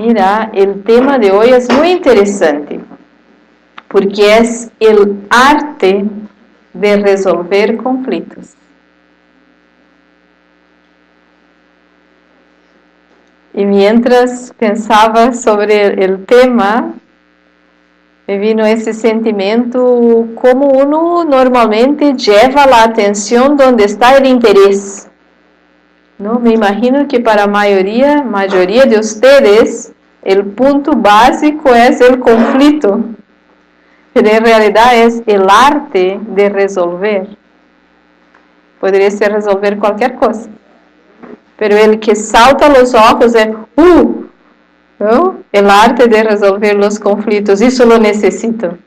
Mira, el tema de hoy es muy interesante, porque es el arte de resolver conflitos. Y mientras pensaba sobre el tema, me vino ese sentimiento como uno normalmente lleva la atención donde está el interés. ¿No? Me imagino que para mayoría de ustedes, el punto básico es el conflicto, pero en realidad es el arte de resolver. Podría ser resolver cualquier cosa, pero el que salta a los ojos es, ¿no? El arte de resolver los conflictos, eso lo necesito,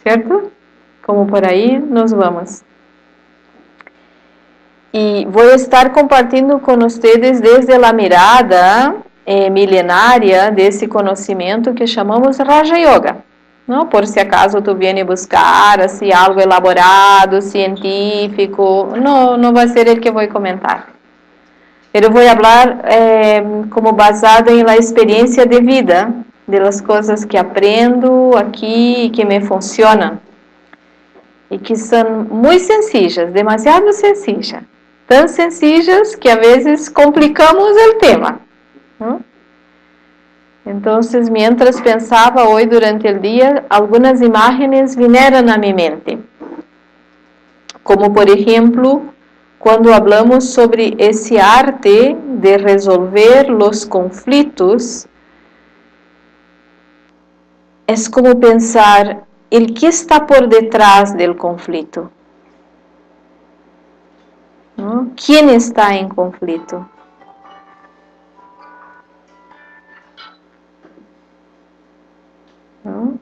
¿cierto? Como por ahí nos vamos. Y voy a estar compartiendo con ustedes desde la mirada milenaria desse conhecimento que chamamos Raja Yoga. Não? Por si acaso tu viene buscar assim, algo elaborado, científico, não vai ser el que vou comentar. Eu vou falar como basado em la experiência de vida, de las coisas que aprendo aqui e que me funcionam. E que são muito sencillas, demasiado sencillas. Tão sencillas que a vezes complicamos o tema. ¿No? Então, mientras pensava hoje durante o dia, algumas imagens vieram a minha mente. Como, por exemplo, quando falamos sobre esse arte de resolver os conflitos, é como pensar, o que está por detrás do conflito? ¿No? ¿Quién está en conflicto? ¿No?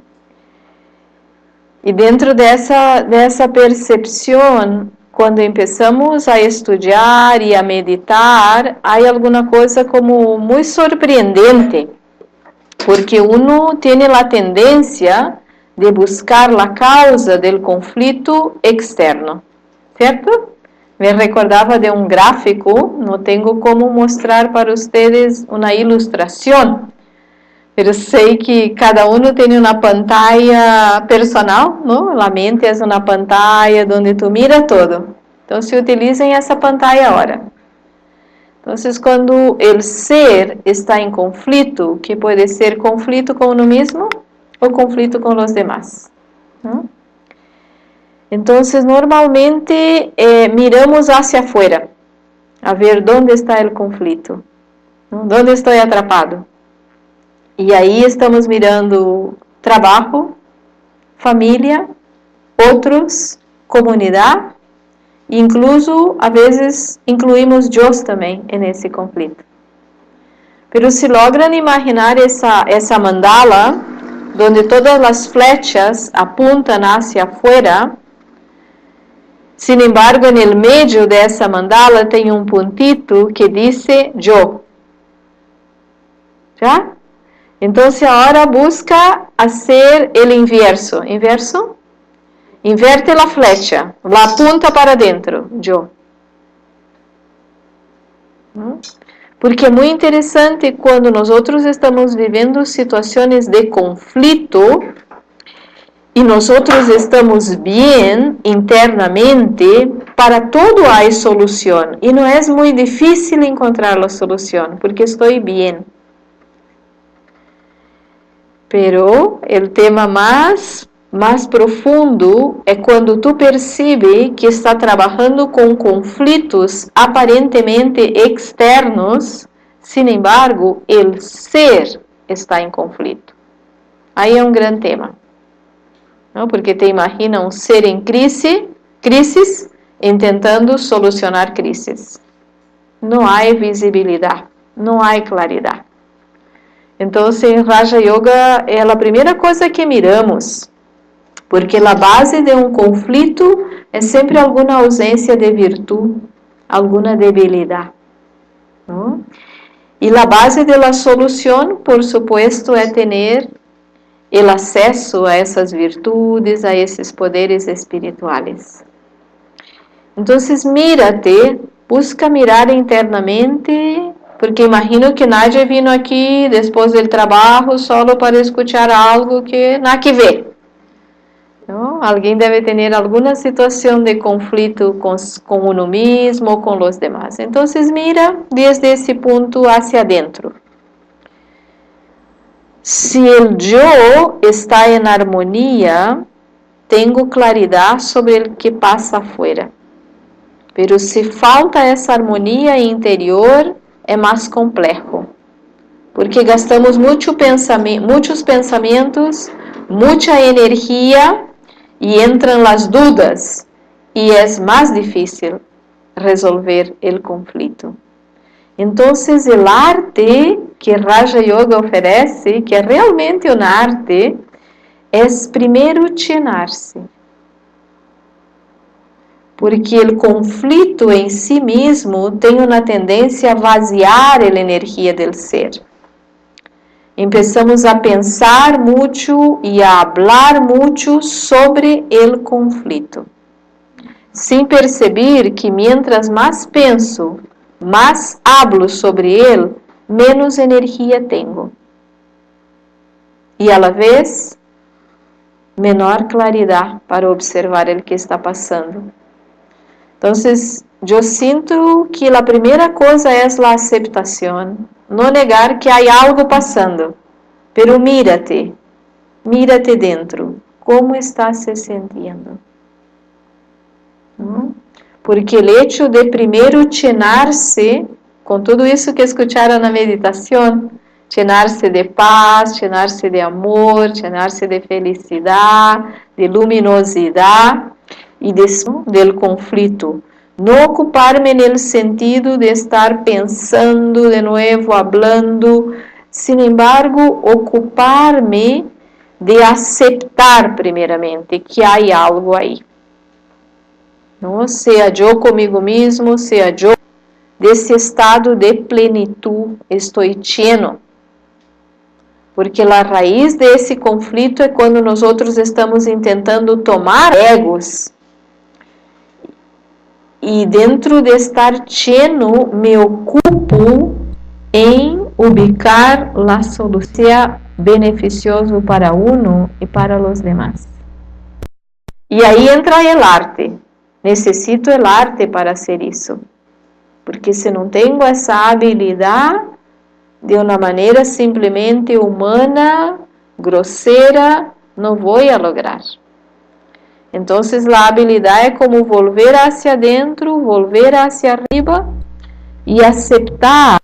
Y dentro de esa percepción, cuando empezamos a estudiar y a meditar, hay alguna cosa como muy sorprendente, porque uno tiene la tendencia de buscar la causa del conflicto externo, ¿cierto? Me recordava de um gráfico, não tenho como mostrar para vocês uma ilustração, mas sei que cada um tem uma pantalla personal, não? A mente é uma pantalla onde tu mira todo. Então, se utilizem essa pantalla agora. Então, quando o ser está em conflito, que pode ser conflito com uno mesmo ou conflito com os demás, não? Então, normalmente miramos hacia afuera, a ver onde está o conflito, onde estou atrapado. E aí estamos mirando trabalho, família, outros, comunidade, e incluso, a vezes, incluímos Deus também nesse conflito. Mas se logran imaginar essa mandala, onde todas as flechas apuntam hacia afuera. Sin embargo, en el medio de esa mandala tem un puntito que dice yo. ¿Ya? Entonces ahora busca hacer el inverso. ¿Inverso? Inverte la flecha, la apunta para dentro, yo. ¿No? Porque é muito interessante quando nós estamos vivendo situações de conflito e nós estamos bem internamente, para todo há solução. E não é muito difícil encontrar a solução, porque estou bem. Pero o tema mais profundo é quando tu percebes que está trabalhando com conflitos aparentemente externos, sin embargo, o ser está em conflito. Aí é um grande tema. Não? Porque te imagina um ser em crises, tentando solucionar crises. Não há visibilidade, não há claridade. Então, em Raja Yoga é a primeira coisa que miramos, porque a base de um conflito é sempre alguma ausência de virtude, alguma debilidade. Não? E a base da solução, por supuesto, é ter o acesso a essas virtudes, a esses poderes espirituais. Então, mírate, busca mirar internamente, Porque imagino que nadie vino aqui depois do trabalho só para escutar algo que nada que ver. ¿No? Alguém deve ter alguma situação de conflito com uno mesmo ou com os demás. Então, mira desde esse ponto hacia dentro. Se o eu está em harmonia, tenho claridade sobre o que passa afuera. Pero se falta essa harmonia interior, é mais complexo. Porque gastamos muitos pensamentos, muita energia e entram as dúvidas e é mais difícil resolver o conflito. Então, o arte que Raja Yoga oferece, que é realmente uma arte, é primeiro chenar-se. Porque o conflito em si mesmo tem uma tendência a vaziar a energia do ser. Começamos a pensar muito e a falar muito sobre o conflito, sem perceber que mientras mais penso, mais hablo sobre ele, menos energia tenho. E a la vez, menor claridade para observar o que está passando. Então, eu sinto que a primeira coisa é a aceitação, não negar que há algo passando, pero mírate dentro, como estás se sentindo. Porque o hecho de primeiro chenar-se, com tudo isso que escutaram na meditação, chenar-se de paz, chenar-se de amor, chenar-se de felicidade, de luminosidade, e del conflito. Não ocupar-me no sentido de estar pensando de novo, hablando. Sin embargo, ocupar-me de aceitar primeiramente que há algo aí. Não? Seja eu comigo mesmo, seja eu desse estado de plenitude, estou lleno. Porque a raiz desse conflito é quando nós outros estamos tentando tomar egos. E dentro de estar lleno, me ocupo em ubicar a solução beneficioso para uno e para os demás. E aí entra o arte. Necessito o arte para fazer isso. Porque se não tenho essa habilidade, de uma maneira simplesmente humana, grosseira, não vou lograr. Então, a habilidade é como volver hacia dentro, volver hacia arriba e aceitar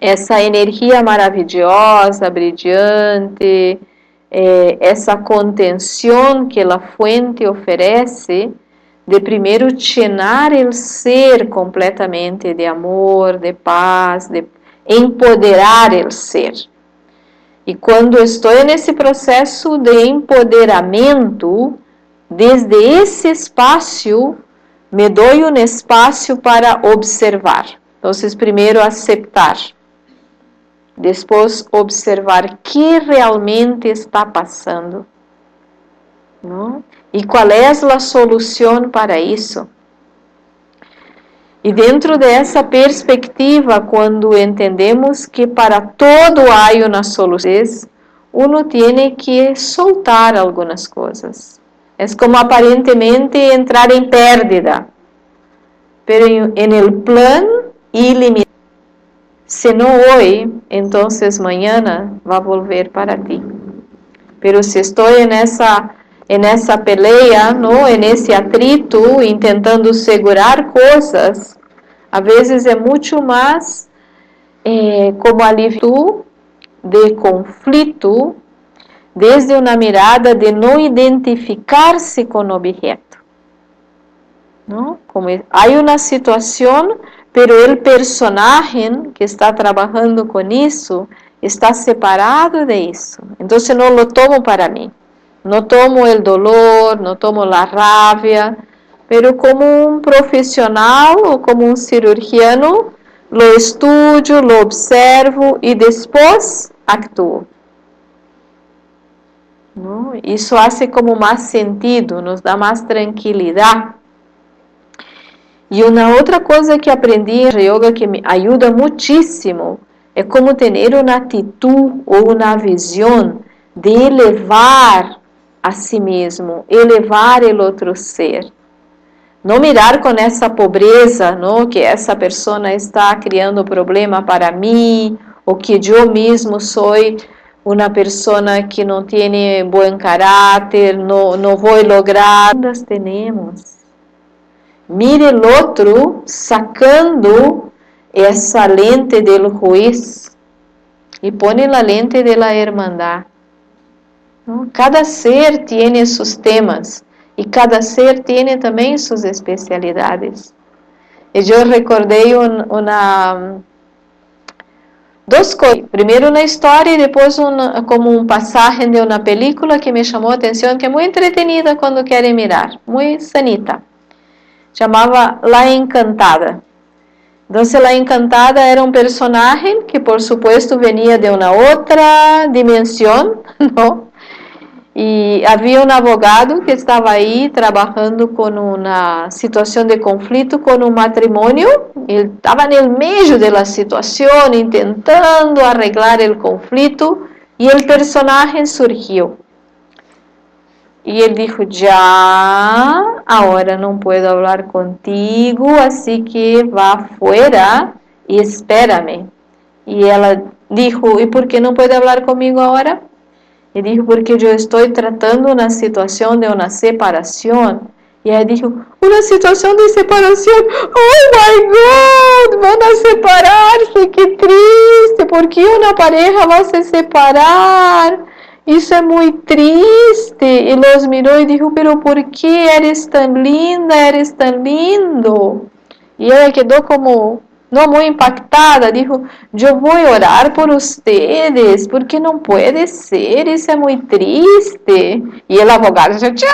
essa energia maravilhosa, brilhante, essa contenção que a fuente oferece, de primeiro llenar o ser completamente de amor, de paz, de empoderar o ser. E quando estou nesse processo de empoderamento, desde esse espaço, me dou um espaço para observar. Então, primeiro aceitar, depois observar o que realmente está passando, não? E qual é a solução para isso. E dentro dessa perspectiva, quando entendemos que para todo há uma solução, uno tem que soltar algumas coisas. É como aparentemente entrar em pérdida, pero en el plan ilimitado. Se não hoje, então mañana vai volver para ti. Pero se estou nessa pelea, no, nesse atrito, tentando segurar coisas, a vezes é muito mais como alívio de conflito, desde uma mirada de não identificar-se com o objeto. ¿No? Como há uma situação, pero o personagem que está trabalhando com isso está separado de isso. Então, não lo tomo para mim. Não tomo o dolor, não tomo a rabia, pero como um profissional ou como um cirurgiano, lo estudo, lo observo e depois actuo. ¿No? Isso faz como mais sentido, nos dá mais tranquilidade. E uma outra coisa que aprendi em yoga que me ajuda muitíssimo é como ter uma atitude ou uma visão de elevar a si mesmo, elevar o outro ser. Não mirar com essa pobreza, não, que essa pessoa está criando problema para mim, ou que eu mesmo sou uma pessoa que não tem bom caráter, não vou lograr. Nós temos. Mire o outro sacando essa lente do juiz e põe a lente da irmandade. Cada ser tem seus temas e cada ser tem também suas especialidades. E eu recordei duas coisas. Primeiro uma história e depois como passagem de uma película que me chamou a atenção, que é muito entretenida quando querem mirar, muito sanita. Chamava La Encantada. Então, La Encantada era um personagem que, por supuesto, venia de uma outra dimensão, não? E havia um advogado que estava aí trabalhando com uma situação de conflito com um matrimônio. Ele estava no meio da situação, tentando arreglar o conflito, e o personagem surgiu. E ele disse, já, agora não posso falar contigo, assim que vá fora e espera-me. E ela disse, e por que não pode falar comigo agora? E disse, porque eu estou tratando uma situação de uma separação. E ela disse, uma situação de separação? Oh my God, vão separar-se, que triste, por que uma pareja vai se separar? Isso é muito triste. E los mirou e disse, pero por que eres tão linda, eres tão lindo? E ela quedou como, não muito impactada, disse, eu vou orar por vocês, porque não pode ser, isso é muito triste. E o advogado disse, tchau,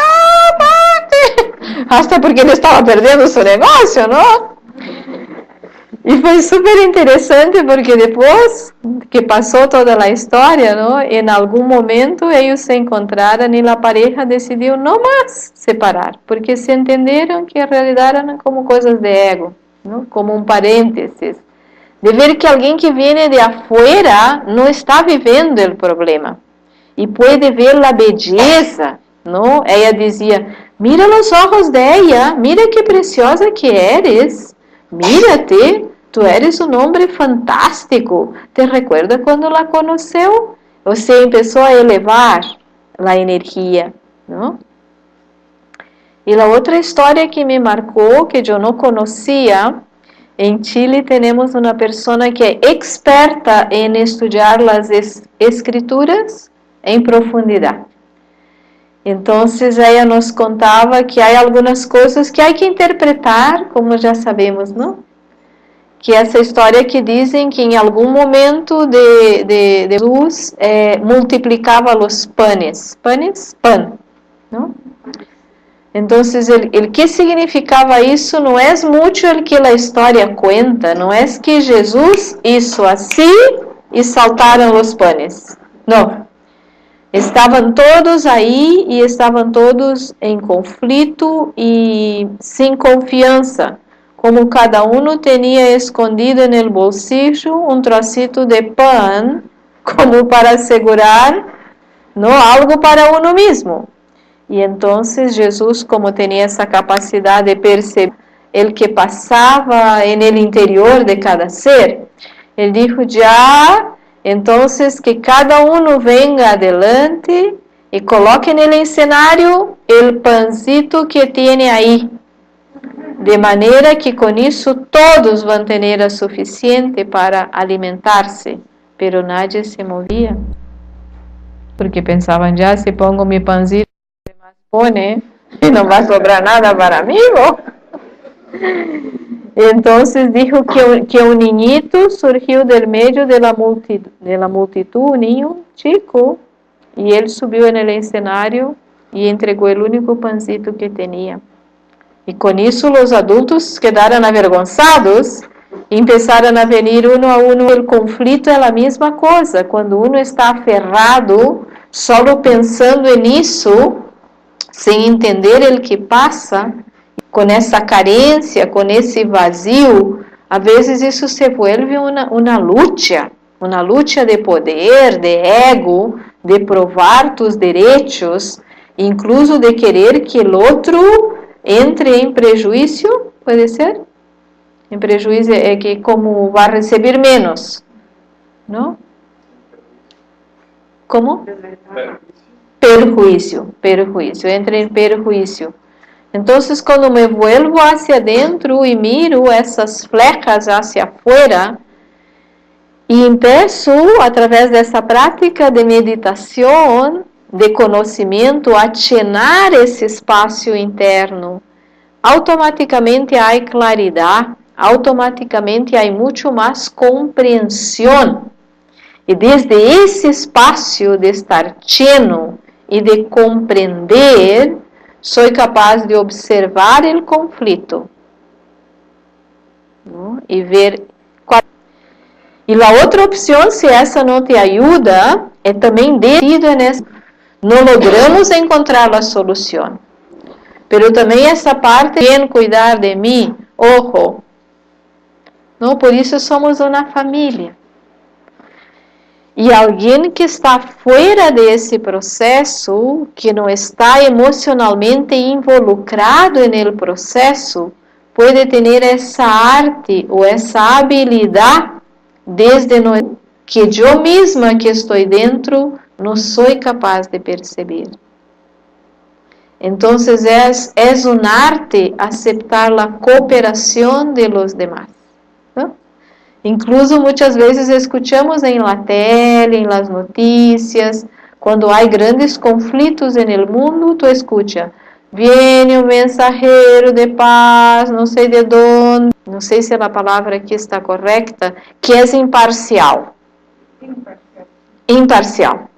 pode. Hasta porque ele estava perdendo seu negócio, não? E foi super interessante porque depois que passou toda a história, não? Em algum momento eles se encontraram e a pareja decidiu não mais separar, porque se entenderam que em realidade eram como coisas de ego, não? Como um parênteses, de ver que alguém que vem de afuera não está vivendo o problema e pode ver a beleza, não? Ela dizia, mira os olhos dela, mira que preciosa que eres, mírate, tu eres um homem fantástico. Te recuerda quando la conheceu? Você começou a elevar a energia, não? E a outra história que me marcou, que eu não conhecia, em Chile temos uma pessoa que é experta em estudar as escrituras em profundidade. Então, ela nos contava que há algumas coisas que há que interpretar, como já sabemos, não? Que essa história que dizem que em algum momento de Jesus multiplicava os panes, pan, não? Então, o que significava isso não é muito o que a história conta, não é que Jesus hizo assim e saltaram os panes, não. Estavam todos aí e estavam todos em conflito e sem confiança, como cada um tinha escondido no bolsillo um trocito de pão, como para segurar, não, algo para uno mesmo. E então Jesus, como tinha essa capacidade de perceber o que passava no interior de cada ser, ele disse, já, então que cada um venga adelante e coloque no cenário o pancito que tem aí, de maneira que com isso todos vão ter o suficiente para alimentar-se, pero nadie se movia, porque pensavam, já se pongo meu pancito, pone e não vai sobrar nada para mim. Então dijo que um niñito surgiu del meio de la multitud, um niño chico, e ele subiu no escenário e entregou o único pancito que tinha. E com isso os adultos quedaram avergonzados e começaram a venir uno a uno. O conflito é a mesma coisa, quando uno está aferrado, só pensando nisso, sem entender o que passa, com essa carência, com esse vazio, a vezes isso se vuelve uma luta de poder, de ego, de provar tus direitos, incluso de querer que o outro entre em prejuízo, pode ser? Em prejuízo é que como vai receber menos, não? Como? Perjuízo, entra em perjuízo. Então, quando me vuelvo hacia dentro e miro essas flechas hacia afuera, e empeço, através dessa prática de meditação, de conhecimento, a llenar esse espaço interno, automaticamente há claridade, automaticamente há muito mais compreensão. E desde esse espaço de estar lleno e de compreender, sou capaz de observar o conflito, não? E ver qual. E a outra opção, se essa não te ajuda, é também decidir nessa. Não logramos encontrar a solução. Pero também essa parte, bem cuidar de mim, ojo, não? Por isso somos uma família. E alguém que está fora desse processo, que não está emocionalmente involucrado no processo, pode ter essa arte ou essa habilidade desde que eu mesma que estou dentro não sou capaz de perceber. Então, é uma arte aceitar a cooperação de los demás. Incluso muitas vezes escutamos em la tele, em las noticias, quando há grandes conflitos no mundo, tu escuta, viene um mensageiro de paz, não sei de onde, não sei se a palavra aqui está correta, que é imparcial. Imparcial.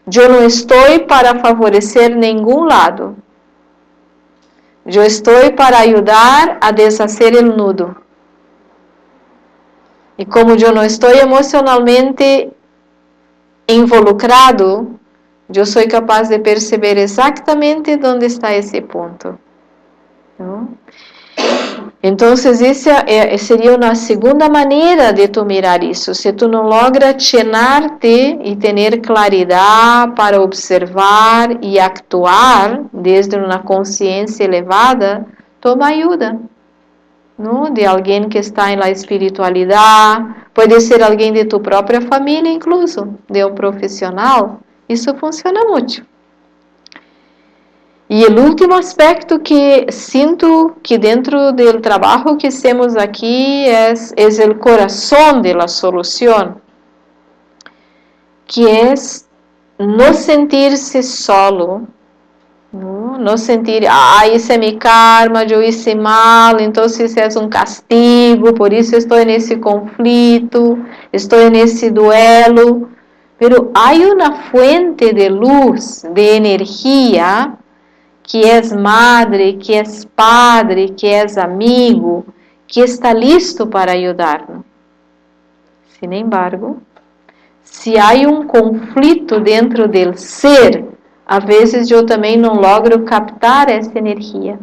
Eu não estou para favorecer nenhum lado. Eu estou para ajudar a deshacer o nudo. E como eu não estou emocionalmente involucrado, eu sou capaz de perceber exatamente onde está esse ponto. Não? Então, essa seria uma segunda maneira de tu mirar isso. Se tu não logra llenar-te e ter claridade para observar e actuar desde uma consciência elevada, toma ajuda. Não? De alguém que está em la espiritualidade, pode ser alguém de tu própria família, incluso, de um profissional. Isso funciona muito. E o último aspecto que sinto que dentro do trabalho que hacemos aqui é o coração da solução, que é não sentir-se solo. Não sentir, isso é meu karma, eu hice mal, então isso é um castigo, por isso estou nesse conflito, estou nesse duelo. Pero há uma fuente de luz, de energia, que é madre, que é padre, que é amigo, que está listo para ajudar-nos. Sin embargo, se há um conflito dentro do ser, às vezes eu também não logro captar essa energia.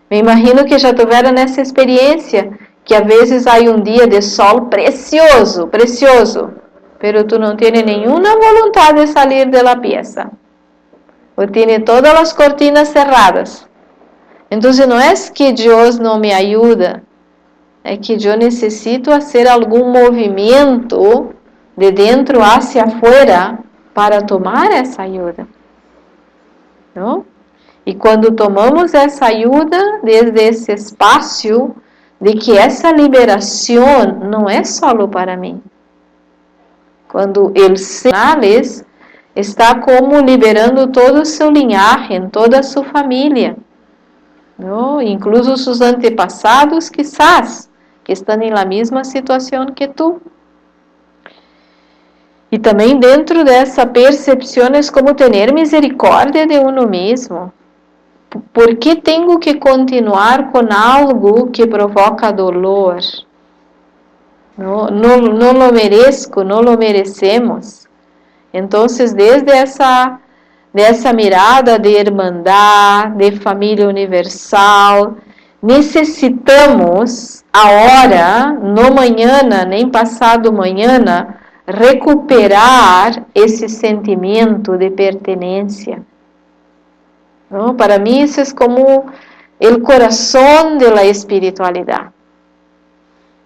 Me imagino que já tiveram essa experiência, que às vezes há um dia de sol precioso, precioso, pero tu não tens nenhuma vontade de sair da pieza. Ou tem todas as cortinas cerradas. Então, não é que Deus não me ajuda, é que eu necessito fazer algum movimento de dentro hacia afuera para tomar essa ajuda. Não? E quando tomamos essa ajuda desde esse espaço de que essa liberação não é só para mim. Quando ele sinales está como liberando todo o seu linhagem, toda a sua família, não? Incluso seus antepassados, quizás, que estão na mesma situação que tu. E também dentro dessa percepção é como ter misericórdia de uno mesmo. Por que tenho que continuar com algo que provoca dolor? Não lo mereço, não lo merecemos. Então, desde essa dessa mirada de irmandade, de família universal. Necessitamos agora, no manhã, nem passado manhã, recuperar esse sentimento de pertenência. ¿No? Para mim, isso é como o coração da espiritualidade.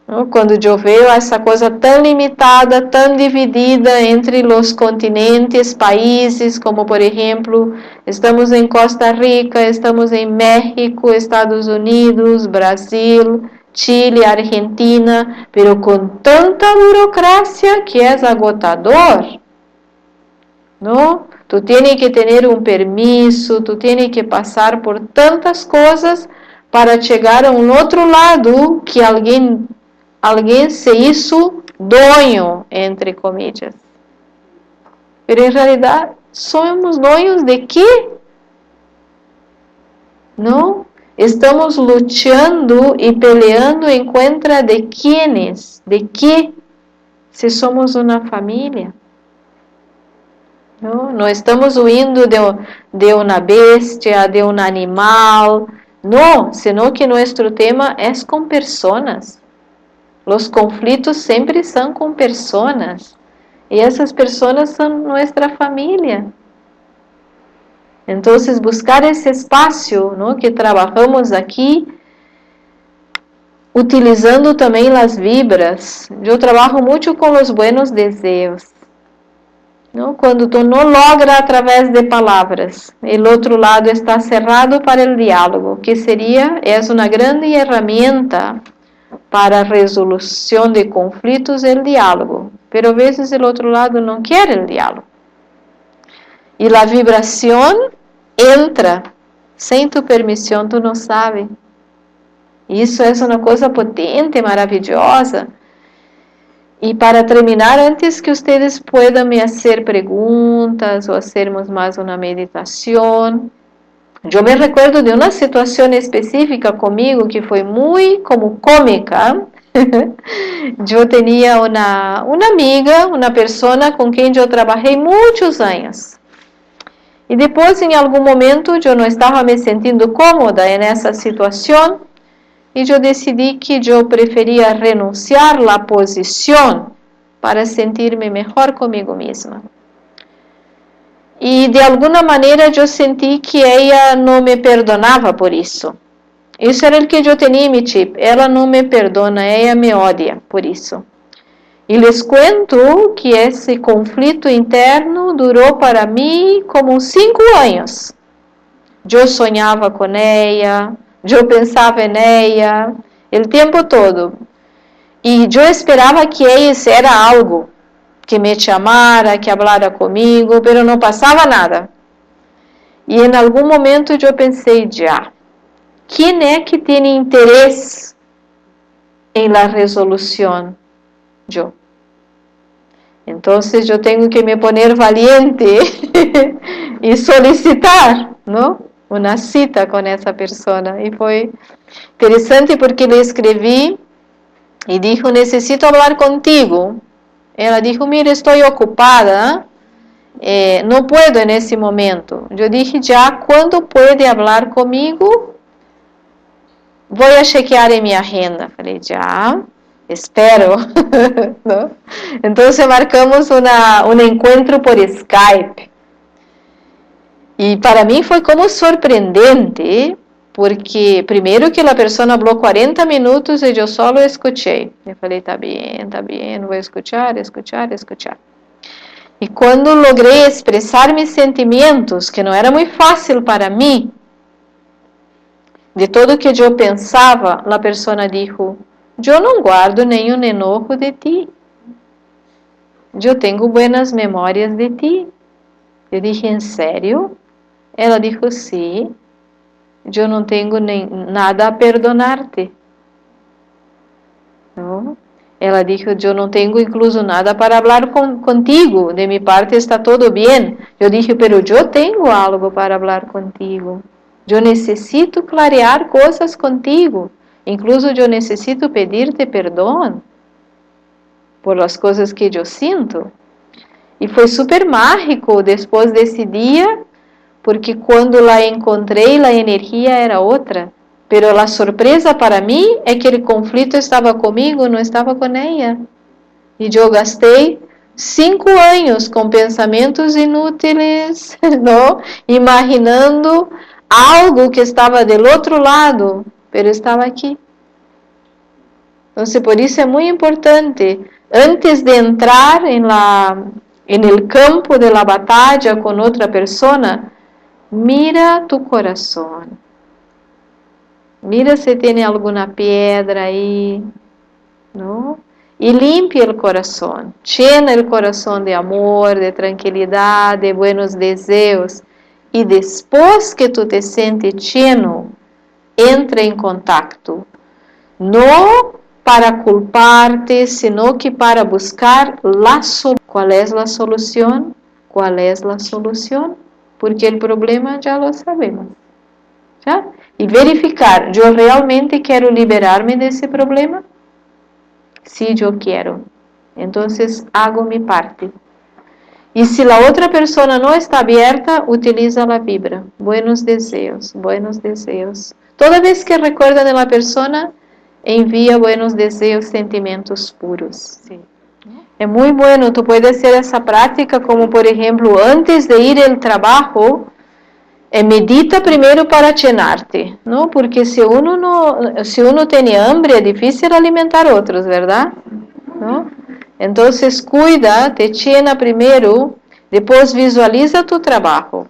¿No? Quando eu vejo essa coisa tão limitada, tão dividida entre os continentes, países, como por exemplo, estamos em Costa Rica, estamos em México, Estados Unidos, Brasil, Chile, Argentina, pero com tanta burocracia que é agotador, não? Tu tienes que ter um permiso, tu tienes que passar por tantas coisas para chegar a um outro lado que alguém se hizo dono, entre comillas. Pero em realidade, somos donos de quê? Não? Estamos lutando e peleando em contra de quienes? De quê? Se somos uma família. Não estamos huindo de uma bestia, de um animal. Não, senão que nosso tema é com pessoas. Os conflitos sempre são com pessoas. E essas pessoas são nossa família. Então, buscar esse espaço, ¿no?, que trabalhamos aqui, utilizando também as vibras. Eu trabalho muito com os buenos desejos. ¿No? Quando tu não logra através de palavras, o outro lado está cerrado para o diálogo, que é uma grande ferramenta para a resolução de conflitos, o diálogo. Pero a vezes o outro lado não quer o diálogo. E a vibração entra sem tu permissão, tu não sabe. Isso é uma coisa potente, maravilhosa. E para terminar, antes que vocês puedan me fazer perguntas ou hacermos mais uma meditação, eu me recuerdo de uma situação específica comigo que foi muito como cômica. Eu tinha uma amiga, uma pessoa com quem eu trabalhei muitos anos. E depois, em algum momento, eu não estava me sentindo cómoda nessa situação. E eu decidi que eu preferia renunciar à posição para sentir-me melhor comigo mesma. E de alguma maneira eu senti que ela não me perdonava por isso. Isso era o que eu tinha em meu chip. Ela não me perdona, ela me odia por isso. E les cuento que esse conflito interno durou para mim como 5 anos. Eu sonhava com ela, eu pensava em ela, o tempo todo. E eu esperava que ela hiciera algo, que me chamara, que hablara comigo, pero não passava nada. E em algum momento eu pensei, quem é que tem interesse em la resolução? Eu. Então, eu tenho que me poner valiente e solicitar, não? Uma cita com essa pessoa. E foi interessante porque lhe escrevi e disse, necessito falar contigo. Ela disse, mira, estou ocupada, não puedo nesse momento. Eu disse, quando pode falar comigo? Vou a chequear em minha agenda. Falei, espero. Então, marcamos um encontro por Skype. E para mim foi como surpreendente, porque primeiro que a pessoa falou 40 minutos e eu só escutei. Eu falei, tá bem, vou escutar. E quando logrei expressar meus sentimentos, que não era muito fácil para mim, de tudo que eu pensava, a pessoa disse, eu não guardo nenhum enojo de ti. Eu tenho buenas memórias de ti. Eu disse, em sério? Ela disse, sim. Eu não tenho nada a perdonar-te. Não? Ela disse, eu não tenho incluso nada para falar contigo. De minha parte está tudo bem. Eu disse, pero eu tenho algo para falar contigo. Eu necessito clarear coisas contigo. Incluso eu necessito pedir-te perdão por as coisas que eu sinto. E foi super mágico depois desse dia. porque quando la encontrei, a energia era outra. Pero a surpresa para mim é que o conflito estava comigo, não estava com ela. E eu gastei 5 anos com pensamentos inúteis, não? Imaginando algo que estava do outro lado, pero estava aqui. Então, por isso é muito importante, antes de entrar em el campo de la batalla com outra pessoa, mira tu coração. Mira se tem alguma pedra aí, não? E limpia o coração. Llena o coração de amor, de tranquilidade, de buenos desejos. E depois que tu te sentes lleno, entra em contato. Não para culpar-te, sino que para buscar a solução. Qual é a solução? Qual é a solução? Porque o problema já lo sabemos. Já? E verificar, eu realmente quero liberar-me desse problema? Se eu quero. Então, hago mi parte. E se a outra pessoa não está aberta, utiliza a vibra. Buenos desejos, buenos desejos. Toda vez que recuerda de la persona, envia buenos desejos, sentimentos puros. Sim. É muito bueno, tu puedes hacer essa prática, como por exemplo, antes de ir ao trabalho, medita primeiro para llenar-te, não? Porque se uno tem hambre, é difícil alimentar outros, verdade? Não? Então, cuida, te llena primeiro, depois visualiza tu trabalho.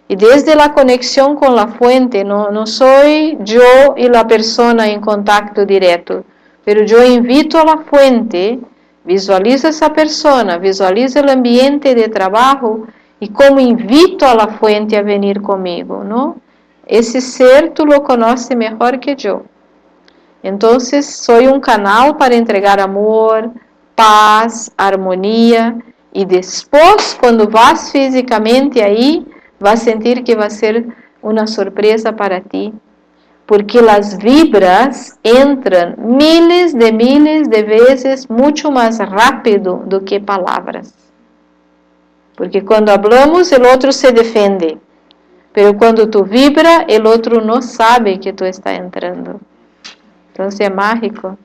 E desde a conexão com a fuente, não sou eu e a pessoa em contato direto, mas eu invito a fuente, visualiza essa pessoa, visualiza o ambiente de trabalho e como invito a fuente a venir comigo, não? Esse ser tu lo conhece melhor que eu. Então, sou canal para entregar amor, paz, harmonia, e depois, quando vas fisicamente aí, vas sentir que vai ser uma surpresa para ti, porque as vibras entram miles de vezes muito mais rápido do que palavras. Porque quando hablamos, o outro se defende, pero quando tu vibra, o outro não sabe que tu está entrando. Então, é mágico.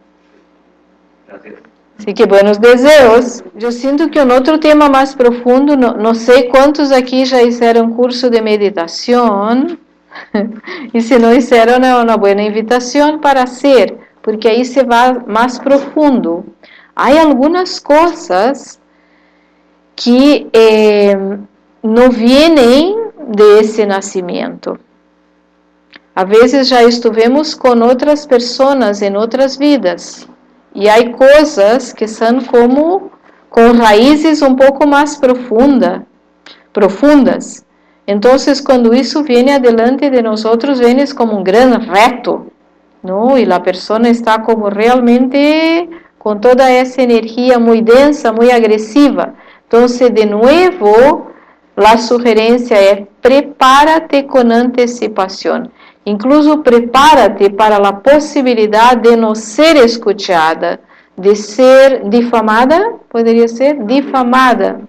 Así que buenos desejos. Eu sinto que um outro tema mais profundo, não sei quantos aqui já fizeram curso de meditação, e se não fizeram, é uma boa invitação para ser, porque aí se vai mais profundo. Há algumas coisas que não vêm desse nascimento. Às vezes já estivemos com outras pessoas em outras vidas. E há coisas que são como com raízes um pouco mais profundas. Então, quando isso vem adelante de nós, vem como um grande reto, não? E a pessoa está como realmente com toda essa energia muito densa, muito agressiva. Então, de novo, a sugerência é prepara-te com antecipação. Incluso prepara-te para a possibilidade de não ser escuchada, de ser difamada, poderia ser difamada.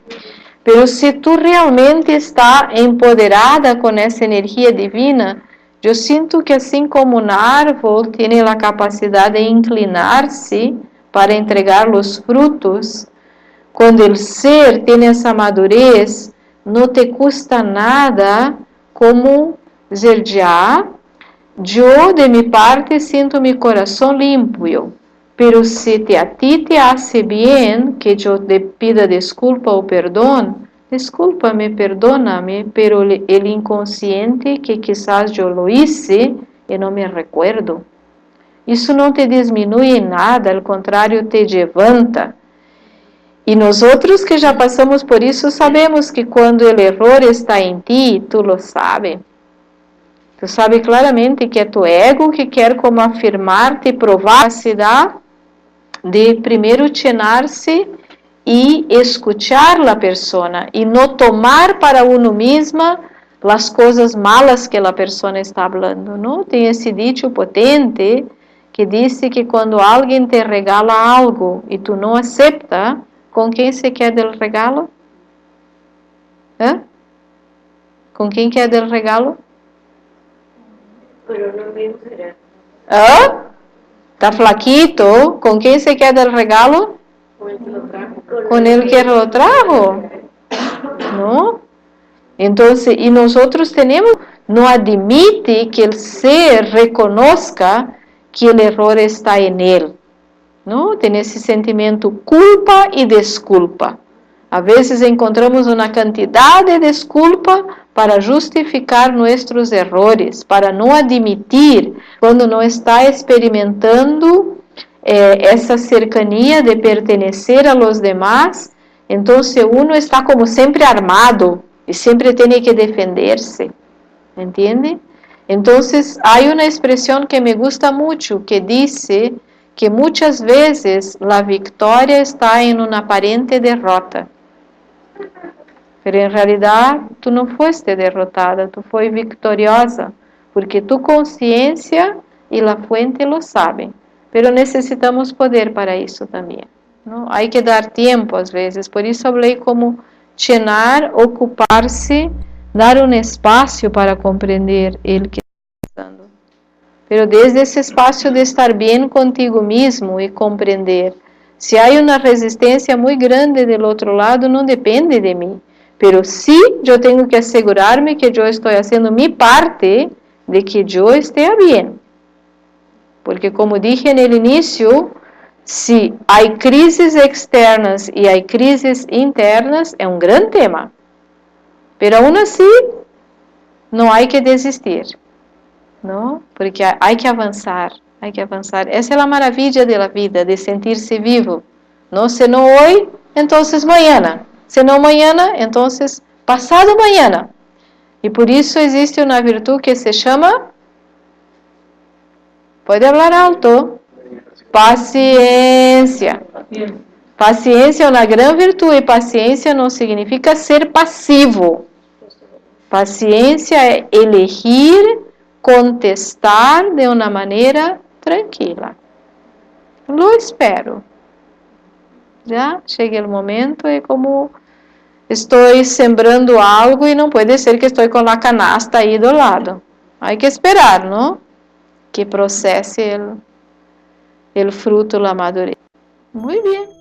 Pero se tu realmente está empoderada com essa energia divina, eu sinto que assim como um árvore tem a capacidade de inclinar-se para entregar os frutos, quando o ser tem essa madurez, não te custa nada como dizer já, eu, de minha parte, sinto meu coração limpo, pero se a ti te hace bien que eu te pida desculpa ou perdão, desculpa-me, perdona-me, pero o inconsciente que quizás eu lo hice e não me recuerdo. Isso não te diminui em nada, ao contrário, te levanta. E nós outros que já passamos por isso, sabemos que quando o erro está em ti, tu lo sabes. Tu sabe claramente que é tu ego que quer como afirmar-te e provar a capacidade de primeiro llenar-se e escuchar a pessoa e não tomar para uno mesma as coisas malas que a pessoa está falando, não? Tem esse dicho potente que diz que quando alguém te regala algo e tu não acepta, com quem se quer del regalo? ¿Con quién queda el regalo? Pero no me gustaría. ¿Ah? Está flaquito. ¿Con quién se queda el regalo? Con el que lo trajo. Con el que lo trajo. ¿No? Entonces, y nosotros tenemos, no admite que el ser reconozca que el error está en él. ¿No? Tem esse sentimento culpa e desculpa. A vezes encontramos uma quantidade de desculpa para justificar nossos errores, para não admitir quando não está experimentando essa cercania de pertenecer a los demás. Então, uno está como sempre armado e sempre tem que defender-se. ¿Entende? Então, há uma expressão que me gusta muito que diz que muitas vezes a vitória está em uma aparente derrota. Pero em realidade, tu não foste derrotada, tu foi vitoriosa, porque tu consciência e a fuente lo sabem. Pero necessitamos poder para isso também. Não? Há que dar tempo às vezes, por isso falei como llenar, ocupar-se, dar um espaço para compreender ele que está passando. Pero desde esse espaço de estar bem contigo mesmo e compreender. Se há uma resistência muito grande do outro lado, não depende de mim. Pero sí, eu tenho que assegurar-me que eu estou fazendo minha parte de que eu esteja bem. Porque, como dije no início, se há crises externas e há crises internas, é um grande tema. Pero, aún assim, não há que desistir. ¿No? Porque há que avançar, há que avançar. Essa é a maravilha da vida, de sentir-se vivo. ¿No? Se não hoje, então mañana. Se não mañana, então passado mañana. E por isso existe uma virtude que se chama, pode falar alto, paciência. Paciência é uma grande virtude, e paciência não significa ser passivo. Paciência é elegir contestar de uma maneira tranquila. Lo espero. Já chega o momento e como estou sembrando algo e não pode ser que estou com a canasta aí do lado. Há que esperar, não? Que processe o fruto, a madurez. Muito bem.